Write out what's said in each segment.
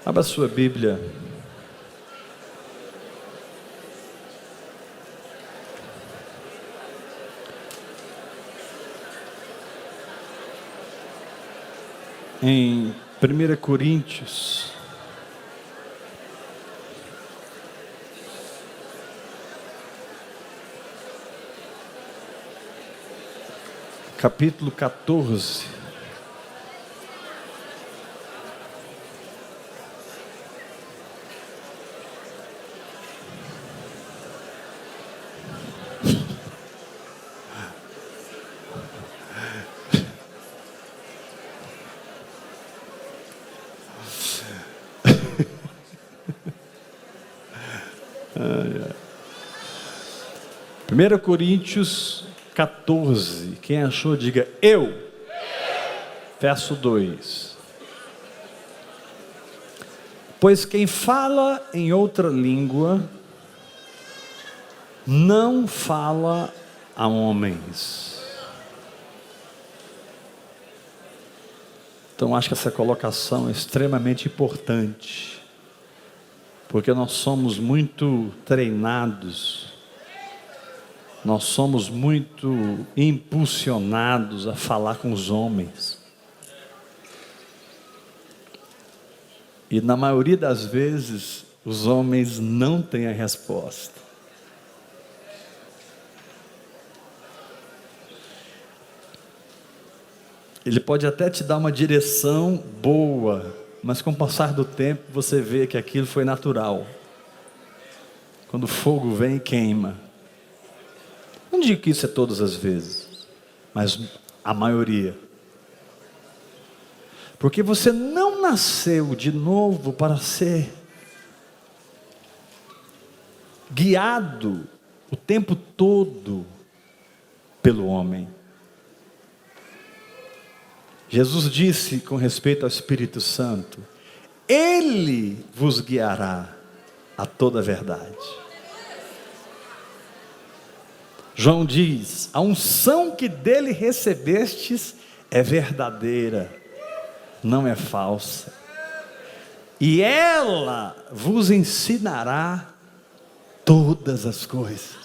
Abra sua Bíblia. Em 1 Coríntios, capítulo 14. Primeira Coríntios 14, quem achou diga eu. Verso 2: pois quem fala em outra língua não fala a homens. Então acho que essa colocação é extremamente importante, porque nós somos muito treinados, nós somos muito impulsionados a falar com os homens. E na maioria das vezes, os homens não têm a resposta. Ele pode até te dar uma direção boa, mas com o passar do tempo, você vê que aquilo foi natural. Quando o fogo vem e queima. Não digo que isso é todas as vezes, mas a maioria. Porque você não nasceu de novo para ser guiado o tempo todo pelo homem. Jesus disse com respeito ao Espírito Santo: Ele vos guiará a toda a verdade. João diz: a unção que dele recebestes é verdadeira, não é falsa, e ela vos ensinará todas as coisas.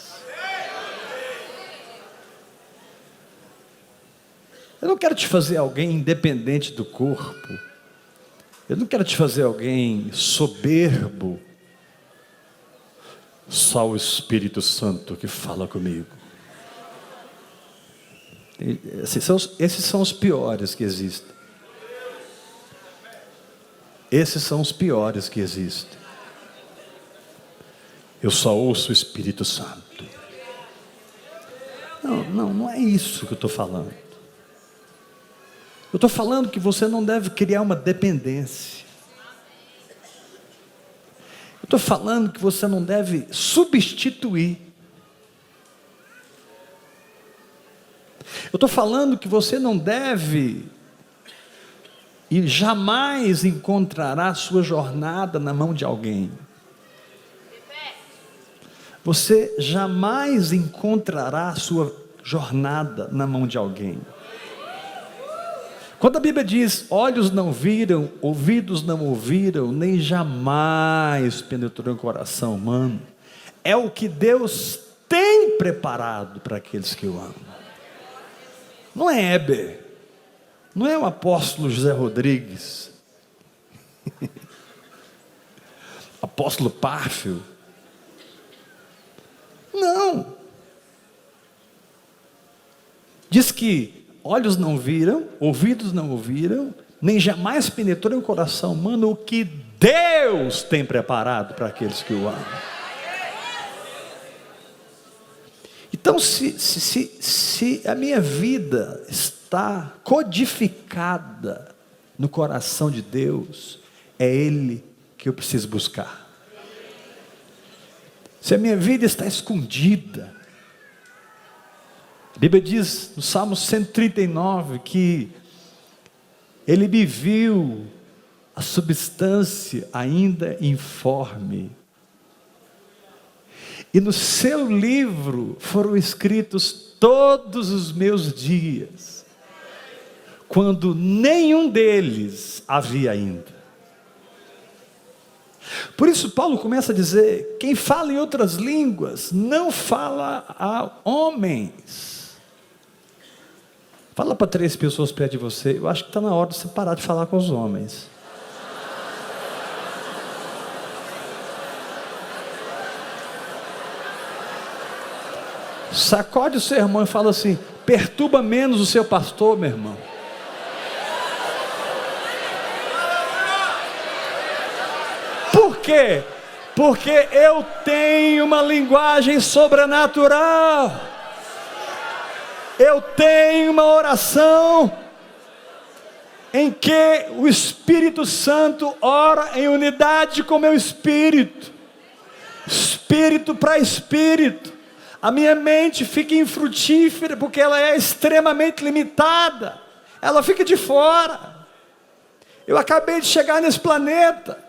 Eu não quero te fazer alguém independente do corpo, eu não quero te fazer alguém soberbo. Só o Espírito Santo que fala comigo. Esses são os piores que existem. Esses são os piores que existem. Eu só ouço o Espírito Santo. Não é isso que eu estou falando. Eu estou falando que você não deve criar uma dependência. Eu estou falando que você não deve substituir. Eu estou falando que você não deve e jamais encontrará sua jornada na mão de alguém. Você jamais encontrará sua jornada na mão de alguém. Quando a Bíblia diz, olhos não viram, ouvidos não ouviram, nem jamais penetrou no coração humano, é o que Deus tem preparado para aqueles que o amam. Não é Heber, não é o apóstolo José Rodrigues, apóstolo Párfio, não. Diz que olhos não viram, ouvidos não ouviram, nem jamais penetrou em coração humano o que Deus tem preparado para aqueles que o amam. Então, se a minha vida está codificada no coração de Deus, é Ele que eu preciso buscar. Se a minha vida está escondida, a Bíblia diz no Salmo 139 que Ele me viu a substância ainda informe, e no seu livro foram escritos todos os meus dias, quando nenhum deles havia ainda. Por isso Paulo começa a dizer: quem fala em outras línguas não fala a homens. Fala para 3 pessoas perto de você: eu acho que está na hora de você parar de falar com os homens. Sacode o seu irmão e fala assim: perturba menos o seu pastor, meu irmão. Por quê? Porque eu tenho uma linguagem sobrenatural. Eu tenho uma oração em que o Espírito Santo ora em unidade com o meu espírito. Espírito para espírito. A minha mente fica infrutífera porque ela é extremamente limitada. Ela fica de fora. Eu acabei de chegar nesse planeta.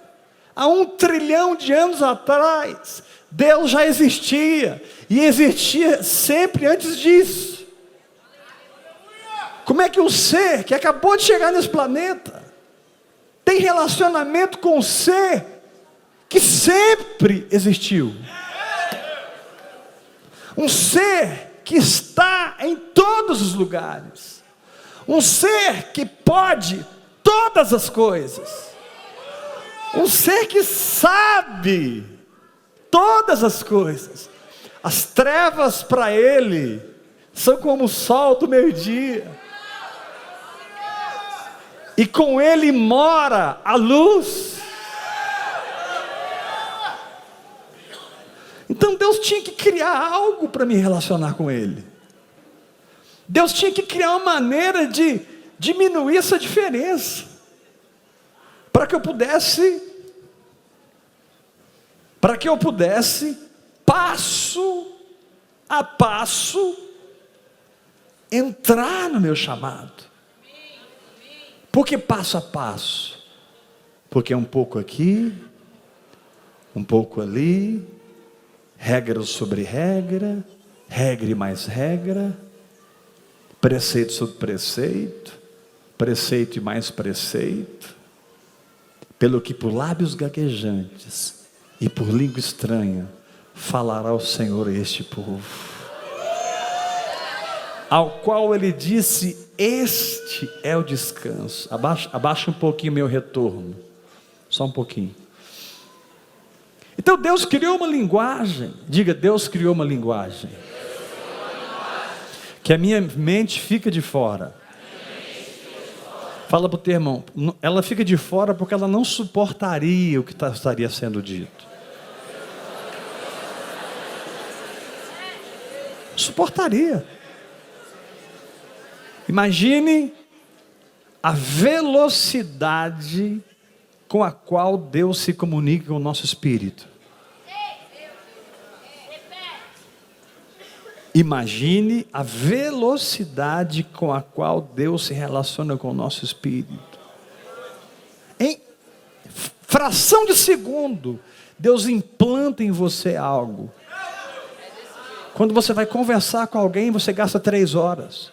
Há 1 trilhão de anos atrás, Deus já existia. E existia sempre antes disso. Como é que um ser que acabou de chegar nesse planeta tem relacionamento com um ser que sempre existiu? Um ser que está em todos os lugares. Um ser que pode todas as coisas. Um ser que sabe todas as coisas. As trevas para ele são como o sol do meio-dia. E com ele mora a luz. Então Deus tinha que criar algo para me relacionar com ele. Deus tinha que criar uma maneira de diminuir essa diferença. Para que eu pudesse, passo a passo, entrar no meu chamado. Por que passo a passo? Porque é um pouco aqui, um pouco ali, regra sobre regra, regra e mais regra, preceito sobre preceito, preceito e mais preceito, pelo que por lábios gaguejantes e por língua estranha falará o Senhor a este povo, ao qual ele disse: este é o descanso. Abaixa um pouquinho meu retorno, só um pouquinho. Então Deus criou uma linguagem. Diga: Deus criou uma linguagem que a minha mente fica de fora. Fala para o teu irmão: ela fica de fora porque ela não suportaria o que estaria sendo dito. Suportaria. Imagine a velocidade com a qual Deus se comunica com o nosso espírito. Imagine a velocidade com a qual Deus se relaciona com o nosso espírito. Em fração de segundo, Deus implanta em você algo. Quando você vai conversar com alguém, você gasta 3 horas.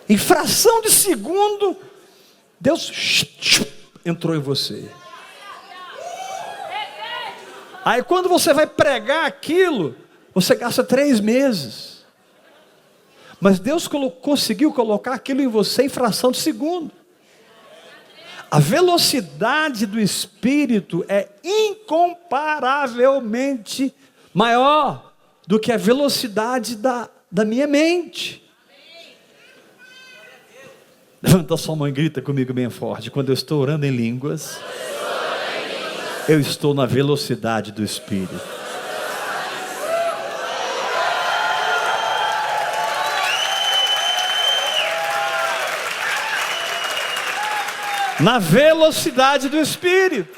Em fração de segundo, Deus entrou em você. Aí quando você vai pregar aquilo, você gasta 3 meses. Mas Deus conseguiu colocar aquilo em você em fração de segundo. A velocidade do Espírito é incomparavelmente maior do que a velocidade da minha mente. Levanta sua mão e grita comigo bem forte: quando eu estou orando em línguas, eu estou na velocidade do Espírito. Na velocidade do Espírito.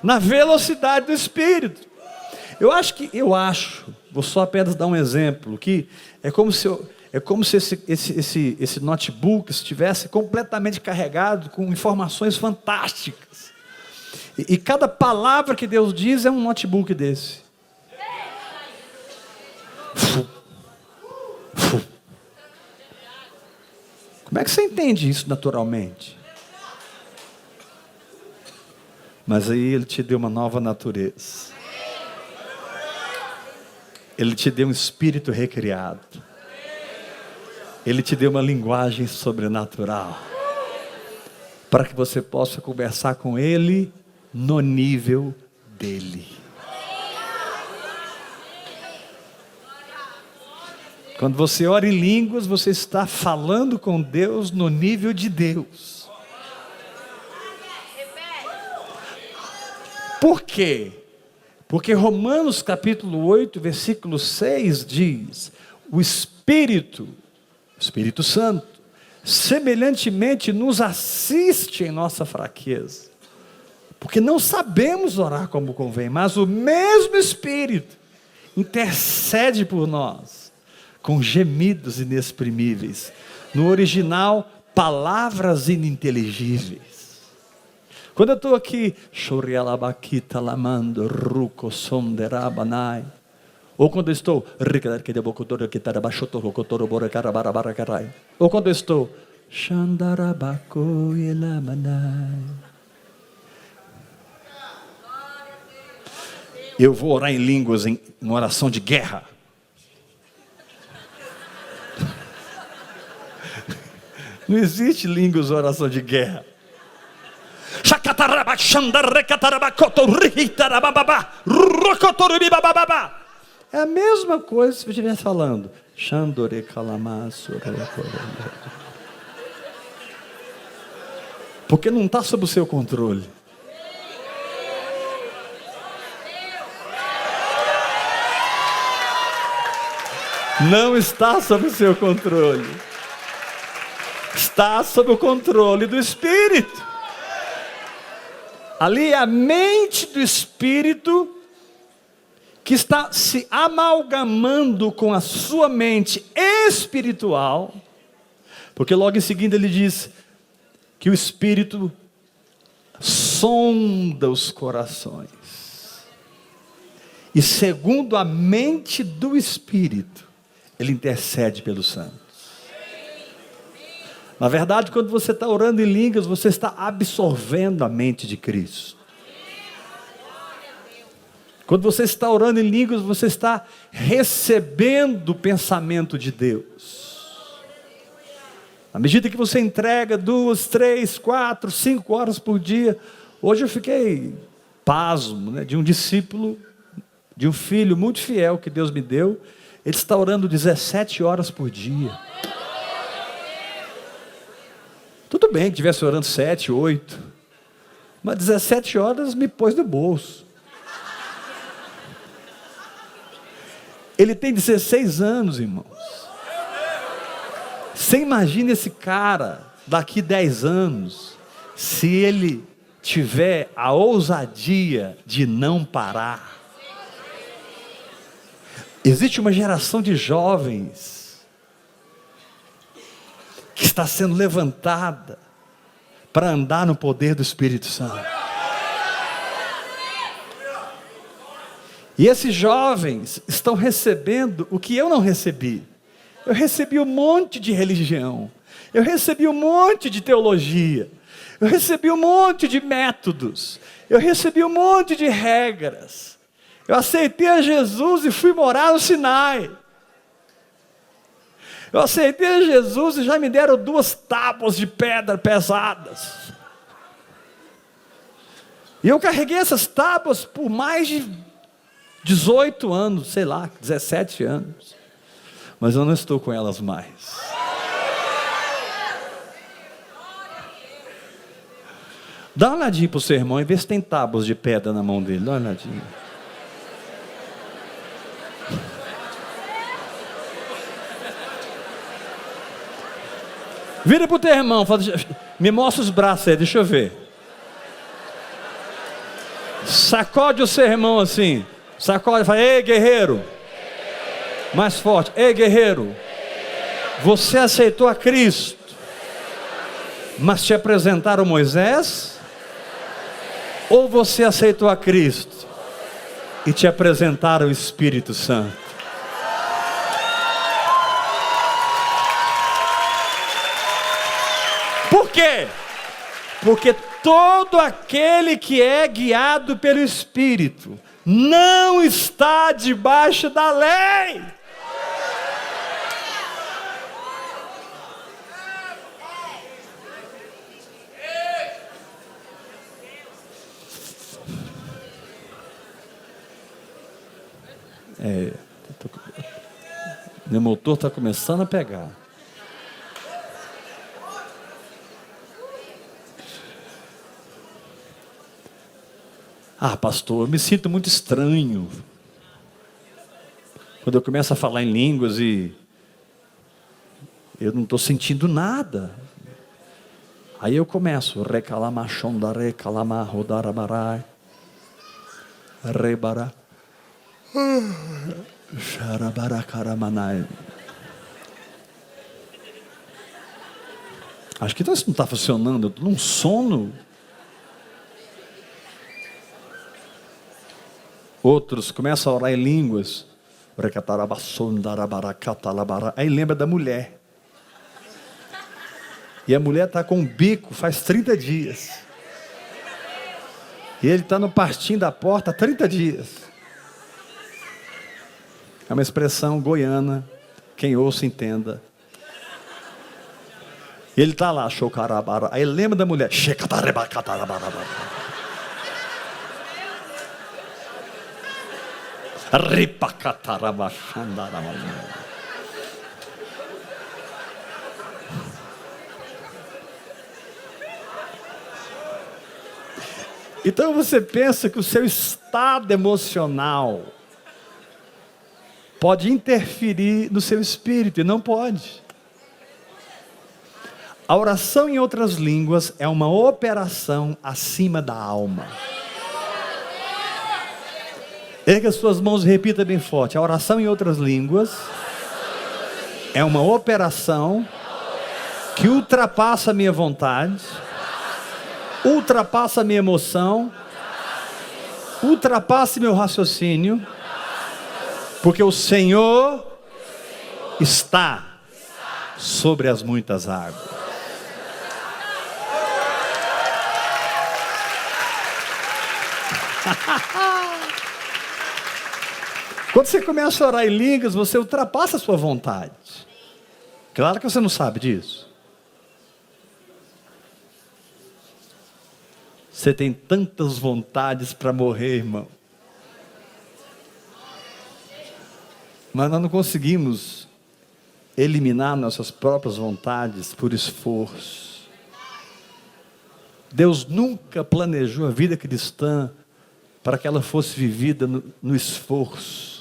Na velocidade do Espírito. Vou só apenas dar um exemplo, que é como se esse notebook estivesse completamente carregado com informações fantásticas. E cada palavra que Deus diz é um notebook desse. Como é que você entende isso naturalmente? Mas aí Ele te deu uma nova natureza. Ele te deu um espírito recriado. Ele te deu uma linguagem sobrenatural. Para que você possa conversar com Ele no nível dEle. Quando você ora em línguas, você está falando com Deus no nível de Deus. Por quê? Porque Romanos capítulo 8, versículo 6 diz: o Espírito Santo, semelhantemente nos assiste em nossa fraqueza. Porque não sabemos orar como convém, mas o mesmo Espírito intercede por nós, com gemidos inexprimíveis. No original, palavras ininteligíveis. Quando eu estou aqui, ou quando eu estou, ou quando eu estou, eu vou orar em línguas em uma oração de guerra. Não existe línguas em oração de guerra. É a mesma coisa se você estivesse falando. Porque não está sob o seu controle. Não está sob o seu controle. Está sob o controle do Espírito. Ali é a mente do Espírito que está se amalgamando com a sua mente espiritual, porque logo em seguida ele diz que o Espírito sonda os corações, e segundo a mente do Espírito, ele intercede pelos santos. Na verdade, quando você está orando em línguas, você está absorvendo a mente de Cristo. Quando você está orando em línguas, você está recebendo o pensamento de Deus. À medida que você entrega 2, 3, 4, 5 horas por dia. Hoje eu fiquei pasmo, né, de um discípulo, de um filho muito fiel que Deus me deu. Ele está orando 17 horas por dia. Tudo bem que estivesse orando 7, 8. Mas 17 horas me pôs no bolso. Ele tem 16 anos, irmãos. Você imagina esse cara daqui 10 anos, se ele tiver a ousadia de não parar. Existe uma geração de jovens que está sendo levantada para andar no poder do Espírito Santo. E esses jovens estão recebendo o que eu não recebi. Eu recebi um monte de religião. Eu recebi um monte de teologia. Eu recebi um monte de métodos. Eu recebi um monte de regras. Eu aceitei a Jesus e fui morar no Sinai. Eu aceitei a Jesus e já me deram 2 tábuas de pedra pesadas. E eu carreguei essas tábuas por mais de 18 anos, sei lá, 17 anos. Mas eu não estou com elas mais. Dá uma olhadinha para o seu irmão e vê se tem tábuas de pedra na mão dele. Dá uma olhadinha. Vira para o teu irmão, fala, me mostra os braços aí, deixa eu ver. Sacode o seu irmão assim. Sacode, fala, ei guerreiro. Mais forte, ei guerreiro. Você aceitou a Cristo, mas te apresentaram Moisés? Ou você aceitou a Cristo e te apresentaram o Espírito Santo? Por quê? Porque todo aquele que é guiado pelo Espírito não está debaixo da lei. Meu motor está começando a pegar. Ah, pastor, eu me sinto muito estranho quando eu começo a falar em línguas e eu não estou sentindo nada. Aí eu começo, recalamachondare, calamarrodarabarai, rebará, xarabaracaramanai. Acho que isso não está funcionando, eu estou num sono. Outros começam a orar em línguas. Aí lembra da mulher. E a mulher está com um bico faz 30 dias. E ele está no partinho da porta há 30 dias. É uma expressão goiana. Quem ouça entenda. E ele está lá, chocarabara. Aí lembra da mulher. Então você pensa que o seu estado emocional pode interferir no seu espírito, e não pode. A oração em outras línguas é uma operação acima da alma. Erga as suas mãos e repita bem forte. A oração em outras línguas é uma operação que ultrapassa a minha vontade, ultrapassa a minha emoção, ultrapassa meu raciocínio, porque o Senhor está sobre as muitas águas. Quando você começa a orar em línguas, você ultrapassa a sua vontade. Claro que você não sabe disso. Você tem tantas vontades para morrer, irmão. Mas nós não conseguimos eliminar nossas próprias vontades por esforço. Deus nunca planejou a vida cristã para que ela fosse vivida no esforço.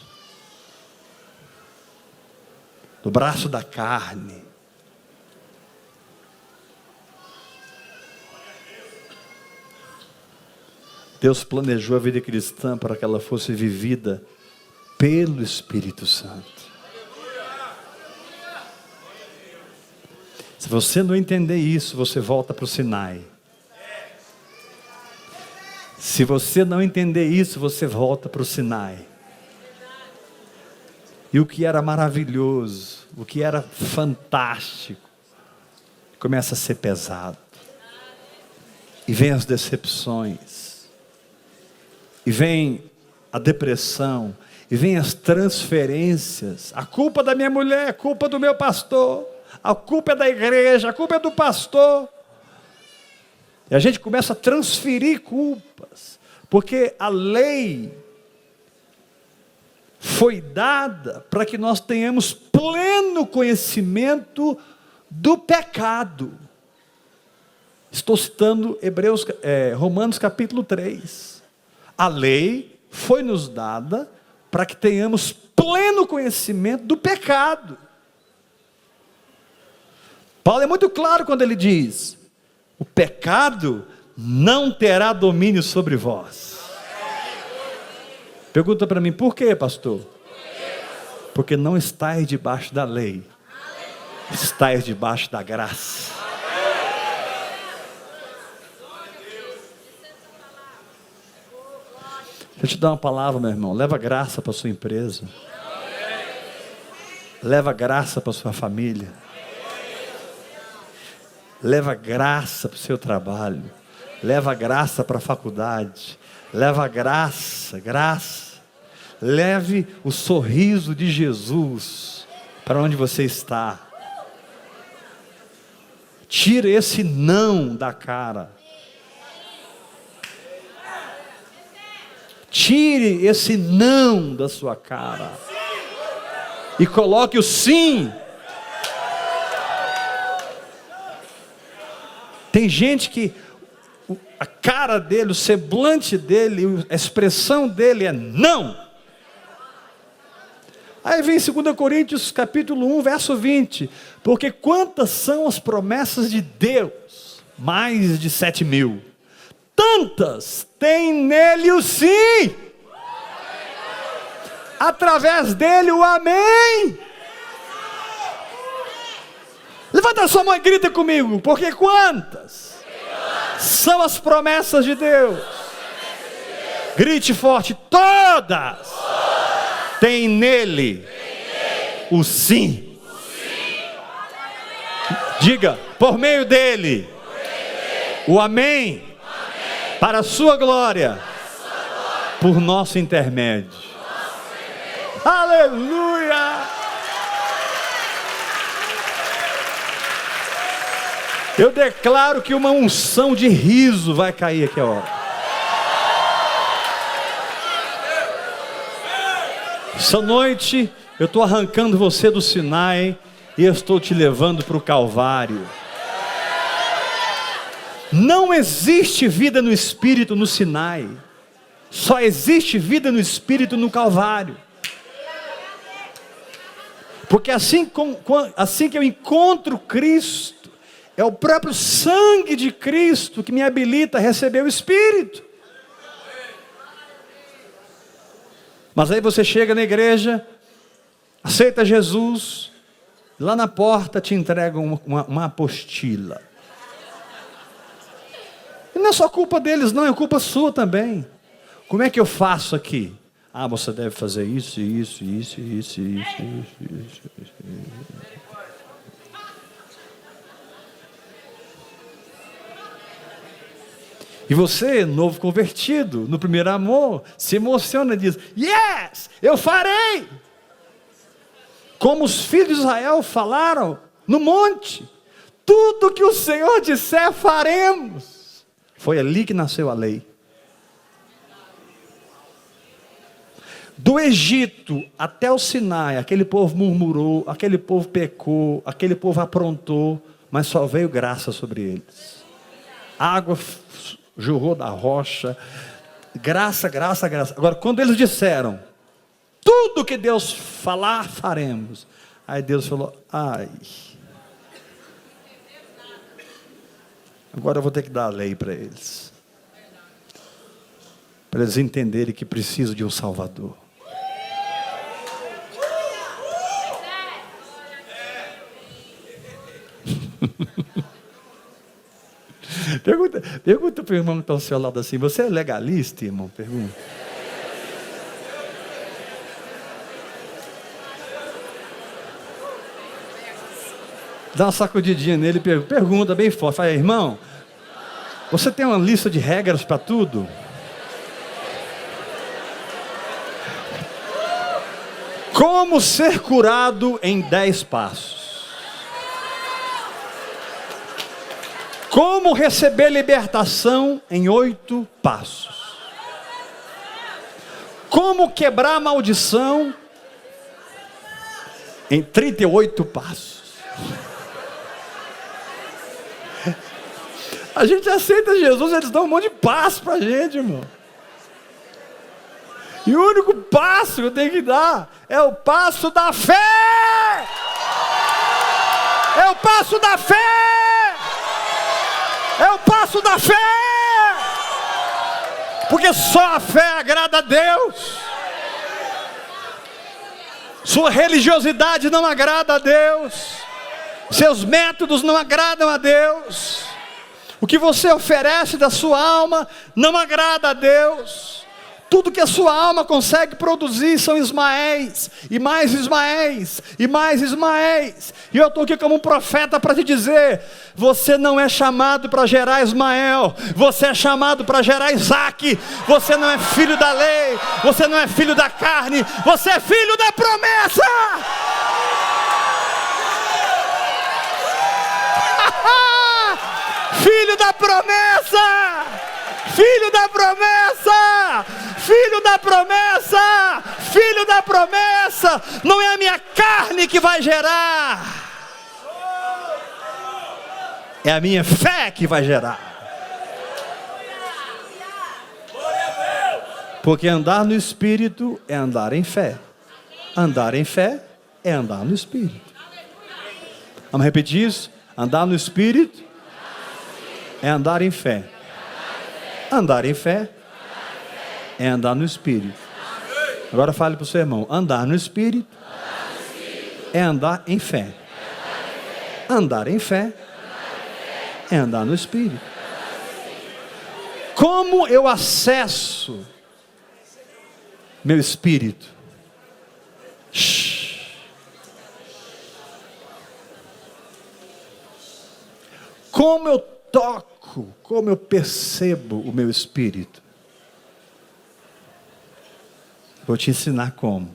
No braço da carne. Deus planejou a vida cristã para que ela fosse vivida pelo Espírito Santo. Se você não entender isso, você volta para o Sinai. Se você não entender isso, você volta para o Sinai. E o que era maravilhoso, o que era fantástico, começa a ser pesado. E vem as decepções. E vem a depressão. E vem as transferências. A culpa da minha mulher, a culpa do meu pastor. A culpa é da igreja, a culpa é do pastor. E a gente começa a transferir culpas. Porque a lei foi dada para que nós tenhamos pleno conhecimento do pecado. Estou citando Romanos capítulo 3. A lei foi nos dada para que tenhamos pleno conhecimento do pecado. Paulo é muito claro quando ele diz: o pecado não terá domínio sobre vós. Pergunta para mim, por quê, pastor? Porque não estáis debaixo da lei, estáis debaixo da graça. Deixa eu te dar uma palavra, meu irmão. Leva graça para a sua empresa. Leva graça para a sua família. Leva graça para o seu trabalho. leva graça para a faculdade, leva graça. Leve o sorriso de Jesus para onde você está. Tira esse não da cara. Tire esse não da sua cara. E coloque o sim. Tem gente que a cara dele, o semblante dele, a expressão dele é não. Aí vem 2 Coríntios capítulo 1, verso 20. Porque quantas são as promessas de Deus? Mais de 7.000. Tantas tem nele o sim. Através dele o amém. Levanta a sua mão e grita comigo. Porque quantas são as promessas de Deus? Grite forte. Todas tem nele o sim. Diga, por meio dele, o amém, para a sua glória, por nosso intermédio. Aleluia! Eu declaro que uma unção de riso vai cair aqui agora. Essa noite eu estou arrancando você do Sinai e eu estou te levando para o Calvário. Não existe vida no Espírito no Sinai. Só existe vida no Espírito no Calvário. Porque assim que eu encontro Cristo, é o próprio sangue de Cristo que me habilita a receber o Espírito. Mas aí você chega na igreja, aceita Jesus, lá na porta te entregam uma apostila. E não é só culpa deles não, é culpa sua também. Como é que eu faço aqui? Ah, você deve fazer isso. E você, novo convertido, no primeiro amor, se emociona e diz: yes, eu farei. Como os filhos de Israel falaram no monte: tudo que o Senhor disser faremos. Foi ali que nasceu a lei. Do Egito até o Sinai, aquele povo murmurou, aquele povo pecou, aquele povo aprontou, mas só veio graça sobre eles. Água jorrou da rocha, graça. Agora, quando eles disseram: tudo que Deus falar, faremos. Aí Deus falou: ai, agora eu vou ter que dar a lei para eles. Para eles entenderem que precisam de um Salvador. Pergunta para o irmão que está ao seu lado assim: você é legalista, irmão? Pergunta. Dá uma sacudidinha nele e pergunta bem forte. Fala: irmão, você tem uma lista de regras para tudo? Como ser curado em 10 passos? Como receber libertação em 8 passos? Como quebrar a maldição em 38 passos? A gente aceita Jesus, eles dão um monte de passo para a gente, irmão. E o único passo que eu tenho que dar é o passo da fé. É o passo da fé. É o passo da fé. Porque só a fé agrada a Deus. Sua religiosidade não agrada a Deus. Seus métodos não agradam a Deus. O que você oferece da sua alma não agrada a Deus. Tudo que a sua alma consegue produzir são Ismaéis, e mais Ismaéis, e mais Ismaéis. E eu estou aqui como um profeta para te dizer: você não é chamado para gerar Ismael, você é chamado para gerar Isaque. Você não é filho da lei, você não é filho da carne, você é filho da promessa. Filho da promessa! Filho da promessa! Filho da promessa! Filho da promessa! Não é a minha carne que vai gerar, é a minha fé que vai gerar. Porque andar no Espírito é andar em fé. Andar em fé é andar no Espírito. Vamos repetir isso? Andar no Espírito é andar em fé. Andar em fé é andar no Espírito. Agora fale para o seu irmão: andar no Espírito é andar em fé. Andar em fé é andar no Espírito. Como eu acesso meu espírito? Como eu toco, como eu percebo o meu espírito? Vou te ensinar como.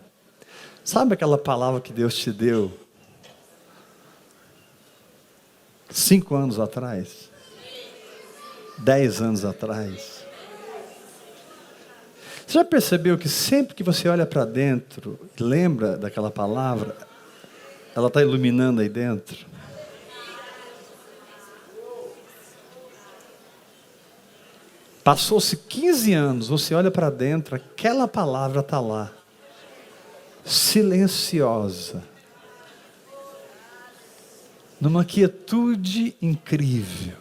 Sabe aquela palavra que Deus te deu 5 anos atrás? 10 anos atrás? Você já percebeu que sempre que você olha para dentro e lembra daquela palavra, ela está iluminando aí dentro? Passou-se 15 anos, você olha para dentro, aquela palavra está lá, silenciosa, numa quietude incrível.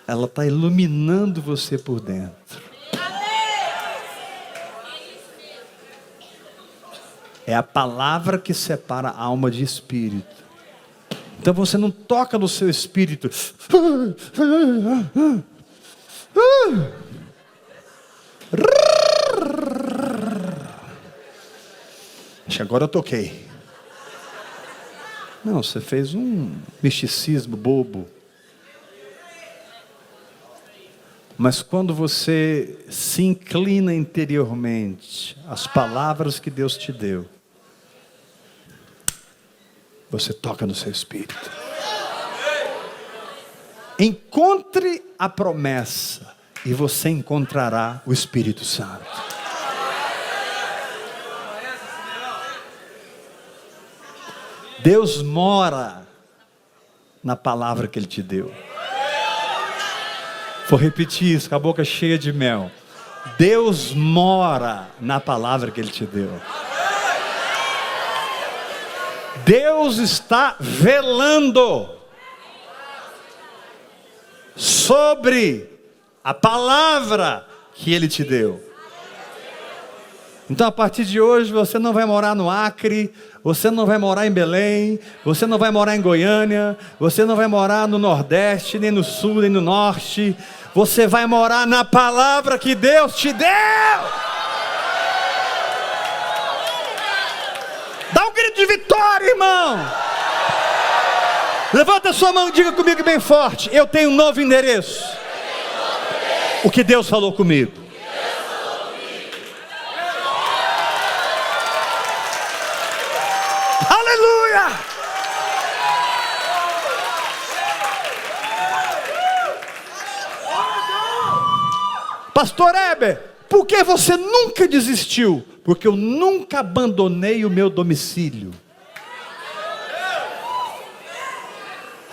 Ela está iluminando você por dentro. É a palavra que separa a alma de espírito. Então você não toca no seu espírito. Acho que agora eu toquei. Não, você fez um misticismo bobo. Mas quando você se inclina interiormente às palavras que Deus te deu, você toca no seu espírito. Encontre a promessa e você encontrará o Espírito Santo. Deus mora na palavra que Ele te deu. Vou repetir isso com a boca cheia de mel. Deus mora na palavra que Ele te deu. Deus está velando sobre a palavra que Ele te deu. Então, a partir de hoje, você não vai morar no Acre, você não vai morar em Belém, você não vai morar em Goiânia, você não vai morar no Nordeste, nem no Sul, nem no Norte. Você vai morar na palavra que Deus te deu. Dá um grito de vitória, irmão. Levanta a sua mão e diga comigo bem forte: eu tenho um novo endereço. O que Deus falou comigo. Aleluia! Pastor Heber, por que você nunca desistiu? Porque eu nunca abandonei o meu domicílio.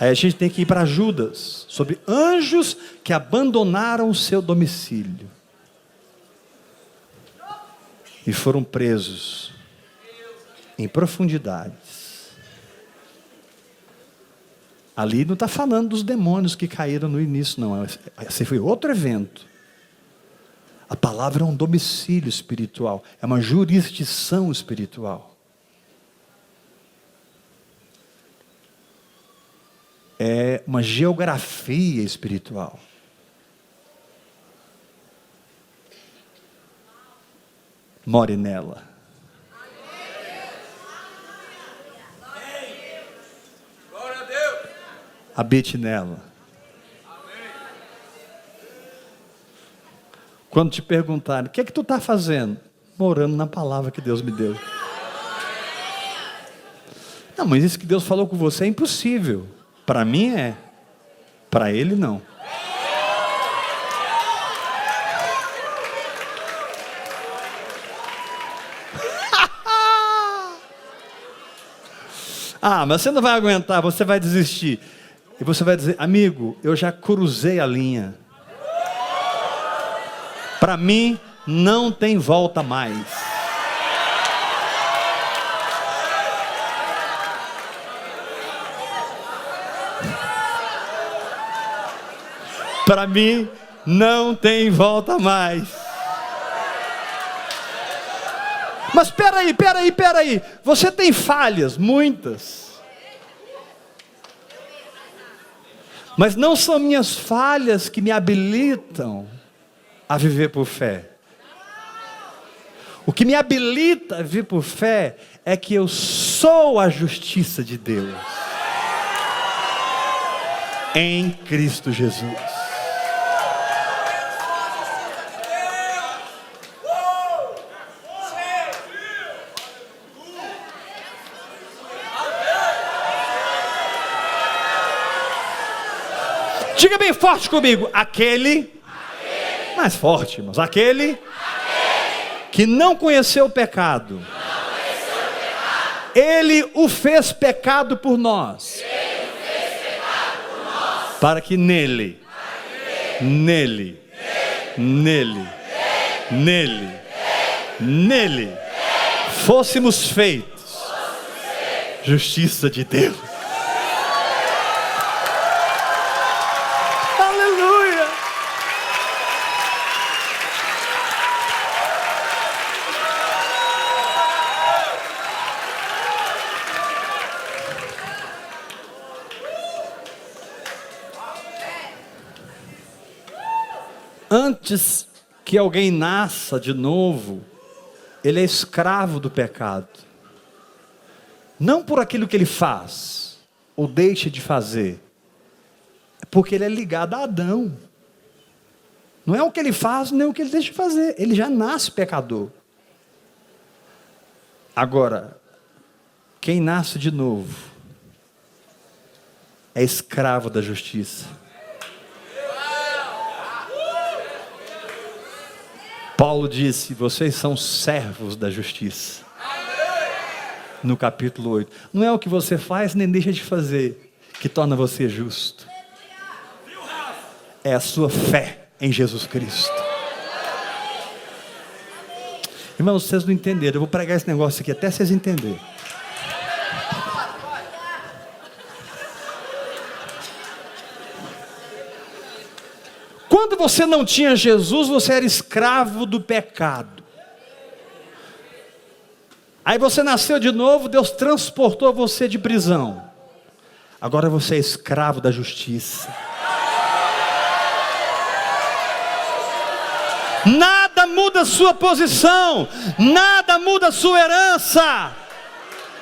Aí a gente tem que ir para Judas, sobre anjos que abandonaram o seu domicílio e foram presos em profundidades. Ali não está falando dos demônios que caíram no início, não. Esse foi outro evento. A palavra é um domicílio espiritual, é uma jurisdição espiritual. É uma geografia espiritual. more nela. Habite nela. Quando te perguntarem, o que é que tu está fazendo? Morando na palavra que Deus me deu. Não, mas isso que Deus falou com você é impossível. Para mim é. Para ele não. Ah, mas você não vai aguentar, você vai desistir. E você vai dizer, amigo, eu já cruzei a linha. Para mim, não tem volta mais. Para mim, não tem volta mais. Mas peraí. Você tem falhas, muitas. Mas não são minhas falhas que me habilitam a viver por fé. O que me habilita a viver por fé é que eu sou a justiça de Deus em Cristo Jesus. Diga bem forte comigo, aquele mais forte, irmãos, aquele que não conheceu o pecado, ele o fez pecado por nós, para que nele fôssemos feitos justiça de Deus. Aleluia! Antes que alguém nasça de novo, ele é escravo do pecado. Não por aquilo que ele faz, ou deixa de fazer, é porque ele é ligado a Adão. Não é o que ele faz, nem o que ele deixa de fazer. Ele já nasce pecador. Agora, quem nasce de novo, é escravo da justiça. Paulo disse, vocês são servos da justiça. No capítulo 8. Não é o que você faz nem deixa de fazer que torna você justo. É a sua fé em Jesus Cristo. Irmãos, vocês não entenderam. Eu vou pregar esse negócio aqui até vocês entenderem. Quando você não tinha Jesus, você era escravo do pecado. Aí você nasceu de novo, Deus transportou você de prisão. Agora você é escravo da justiça. Nada muda a sua posição, nada muda a sua herança,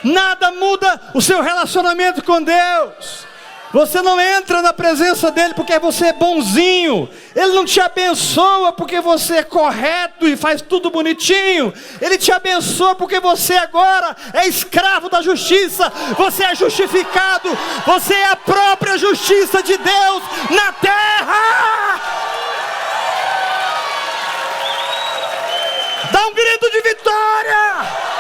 nada muda o seu relacionamento com Deus. Você não entra na presença dele porque você é bonzinho. Ele não te abençoa porque você é correto e faz tudo bonitinho. Ele te abençoa porque você agora é escravo da justiça. Você é justificado. Você é a própria justiça de Deus na terra. Dá um grito de vitória.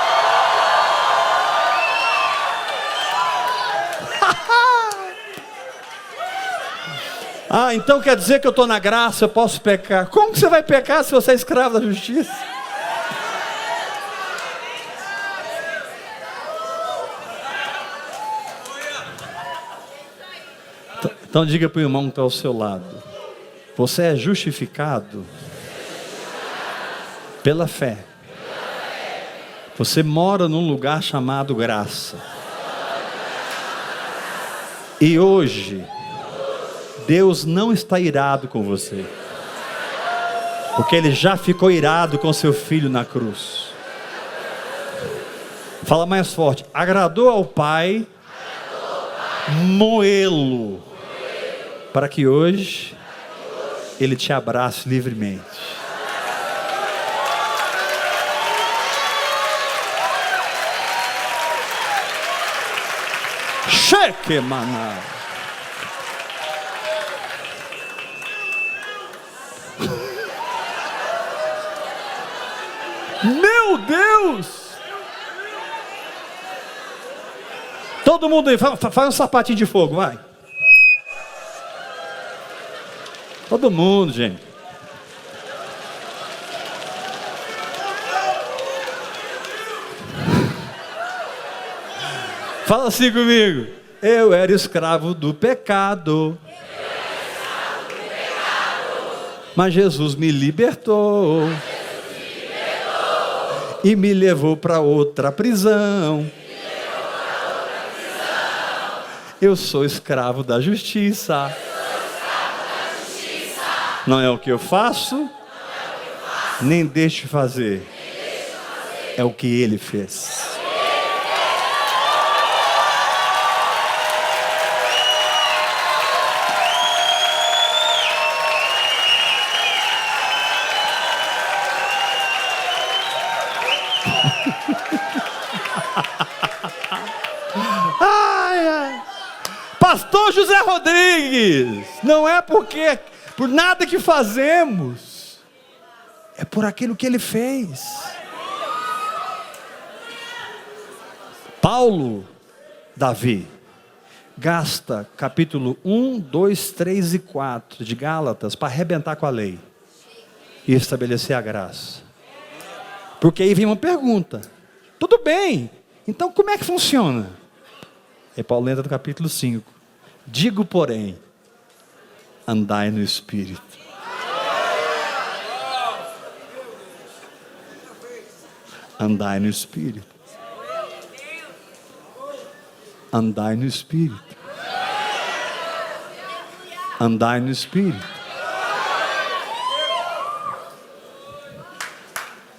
Ah, então quer dizer que eu estou na graça, eu posso pecar. Como que você vai pecar se você é escravo da justiça? Então diga para o irmão que está ao seu lado. Você é justificado pela fé. Você mora num lugar chamado graça. E hoje Deus não está irado com você, porque Ele já ficou irado com seu filho na cruz. Fala mais forte. Agradou ao Pai moê-lo, para que hoje Ele te abrace livremente. Cheque, maná. Meu Deus! Todo mundo aí, faz um sapatinho de fogo, vai. Todo mundo, gente. Fala assim comigo. Eu era escravo do pecado. Mas Jesus me libertou. E me levou para outra prisão. Eu sou escravo da justiça. Não é o que eu faço, nem deixo de fazer. É o que Ele fez. Pastor José Rodrigues, não é por nada que fazemos, é por aquilo que Ele fez. Paulo, Davi, gasta capítulo 1, 2, 3 e 4 de Gálatas para arrebentar com a lei e estabelecer a graça. Porque aí vem uma pergunta: tudo bem, então como é que funciona? E Paulo entra no capítulo 5. Digo, porém, andai no Espírito. Andai no Espírito. Andai no Espírito. Andai no Espírito.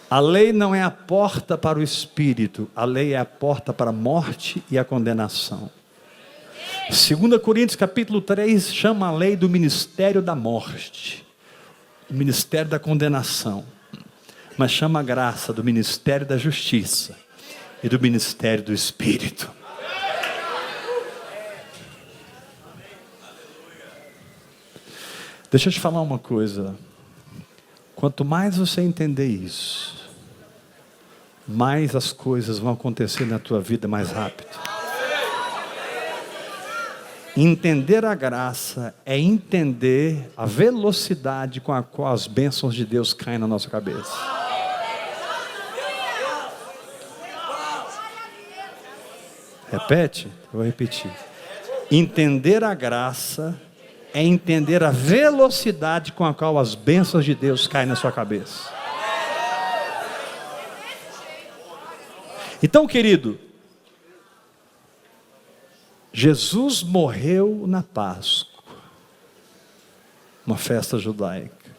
A lei não é a porta para o Espírito, a lei é a porta para a morte e a condenação. 2 Coríntios capítulo 3 chama a lei do ministério da morte, o ministério da condenação, mas chama a graça do ministério da justiça e do ministério do Espírito. Deixa eu te falar uma coisa, quanto mais você entender isso, mais as coisas vão acontecer na tua vida mais rápido. Entender a graça é entender a velocidade com a qual as bênçãos de Deus caem na nossa cabeça. Repete? Eu vou repetir. Entender a graça é entender a velocidade com a qual as bênçãos de Deus caem na sua cabeça. Então, querido, Jesus morreu na Páscoa, uma festa judaica.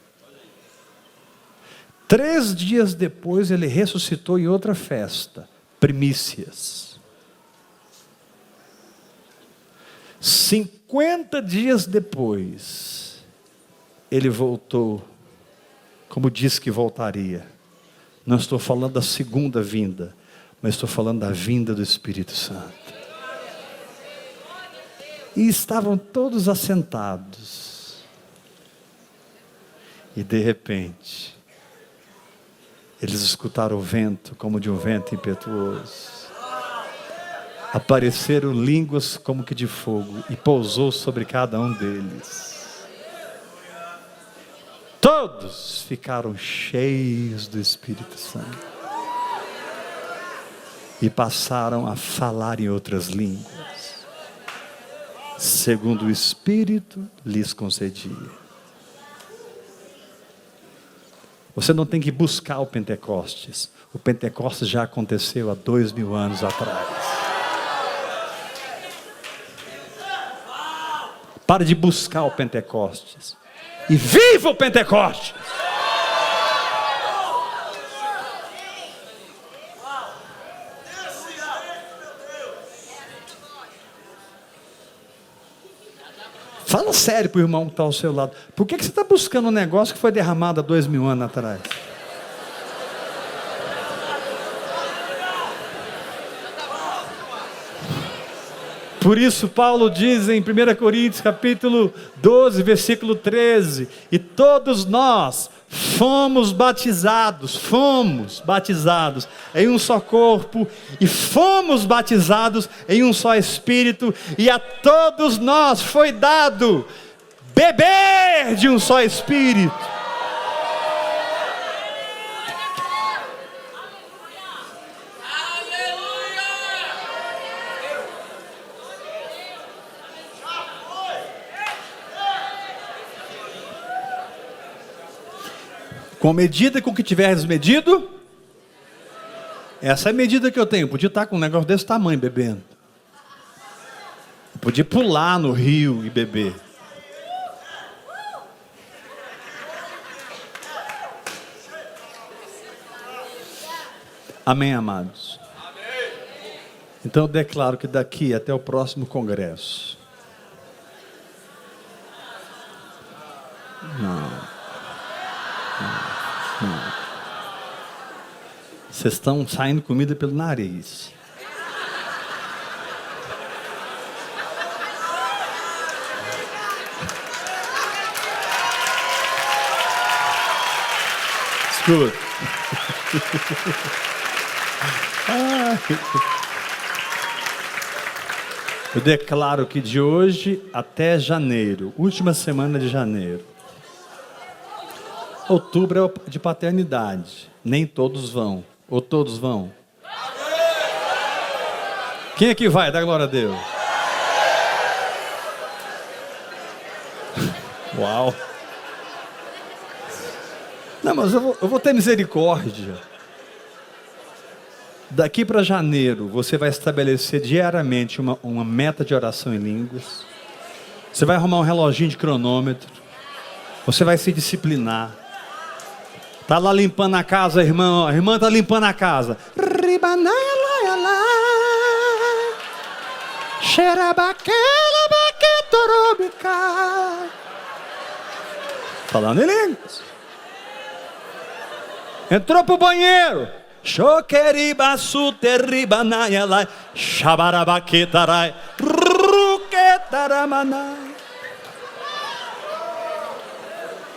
3 dias depois Ele ressuscitou em outra festa, primícias. 50 dias depois, Ele voltou, como disse que voltaria. Não estou falando da segunda vinda, mas estou falando da vinda do Espírito Santo. E estavam todos assentados. E de repente, eles escutaram o vento como de um vento impetuoso. Apareceram línguas como que de fogo e pousou sobre cada um deles. Todos ficaram cheios do Espírito Santo. E passaram a falar em outras línguas, segundo o Espírito lhes concedia. Você não tem que buscar o Pentecostes. O Pentecostes já aconteceu há 2000 anos atrás. Pare de buscar o Pentecostes e viva o Pentecostes. Fala sério para o irmão que está ao seu lado. Por que você está buscando um negócio que foi derramado há 2000 anos atrás? Por isso Paulo diz em 1 Coríntios capítulo 12, versículo 13, e todos nós fomos batizados em um só corpo, e fomos batizados em um só Espírito, e a todos nós foi dado beber de um só Espírito. Com a medida com que tiveres medido, essa é a medida que eu tenho. Eu podia estar com um negócio desse tamanho bebendo. Eu podia pular no rio e beber. Amém, amados? Então eu declaro que daqui até o próximo congresso. Não. Vocês estão saindo comida pelo nariz. Escuta. Eu declaro que de hoje até janeiro, última semana de janeiro, outubro é de paternidade. Nem todos vão. Ou todos vão? Quem é que vai? Dá glória a Deus. Uau. Não, mas eu vou ter misericórdia. Daqui para janeiro, você vai estabelecer diariamente uma meta de oração em línguas. Você vai arrumar um reloginho de cronômetro. Você vai se disciplinar. Está lá limpando a casa, a irmã está limpando a casa. Falando em línguas. Entrou para o banheiro.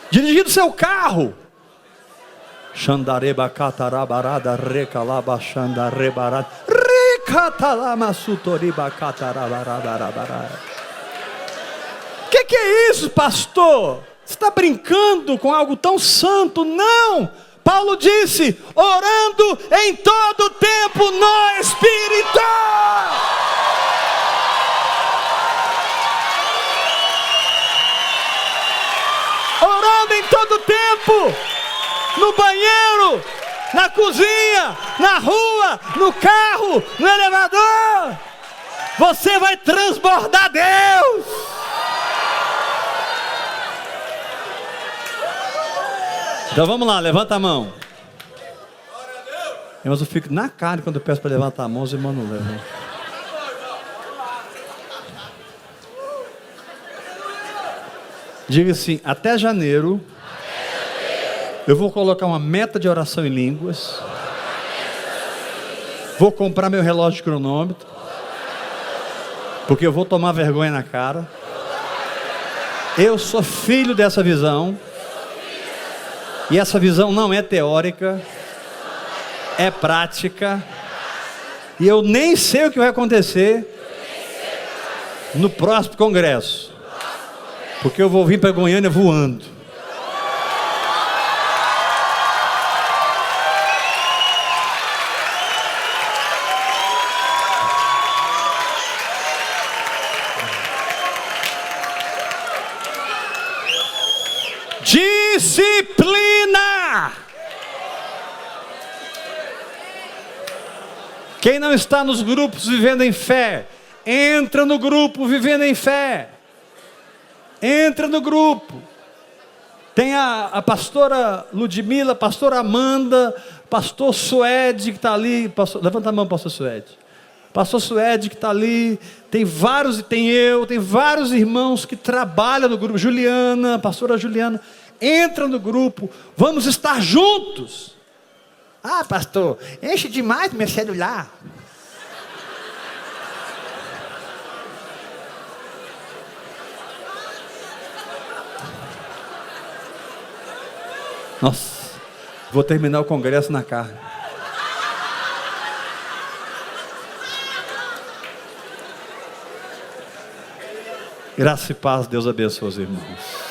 Dirigindo seu carro. Xandareba catarabarada recalaba xandarebarada recatalama sutoriba catarabarabarabara. Que é isso, pastor? Você está brincando com algo tão santo? Não! Paulo disse, orando em todo tempo no Espírito. Orando em todo tempo. No banheiro, na cozinha, na rua, no carro, no elevador. Você vai transbordar Deus. Então vamos lá, levanta a mão. Mas eu fico na cara quando eu peço para levantar a mão, os irmãos não levam. Diga assim, até janeiro. Eu vou colocar uma meta de oração em línguas. Vou comprar meu relógio de cronômetro. Porque eu vou tomar vergonha na cara. Eu sou filho dessa visão. E essa visão não é teórica. É prática. E eu nem sei o que vai acontecer no próximo congresso. Porque eu vou vir para Goiânia voando. Disciplina. Quem não está nos grupos vivendo em fé, entra no grupo vivendo em fé. Entra no grupo. Tem a pastora Ludmila, a pastora Amanda, pastor Suede que está ali. Levanta a mão, pastor Suede. Pastor Suede que está ali, tem vários irmãos que trabalham no grupo. Juliana, pastora Juliana, entra no grupo, vamos estar juntos. Ah, pastor, enche demais meu celular. Nossa, vou terminar o congresso na carne. Graça e paz, Deus abençoe os irmãos.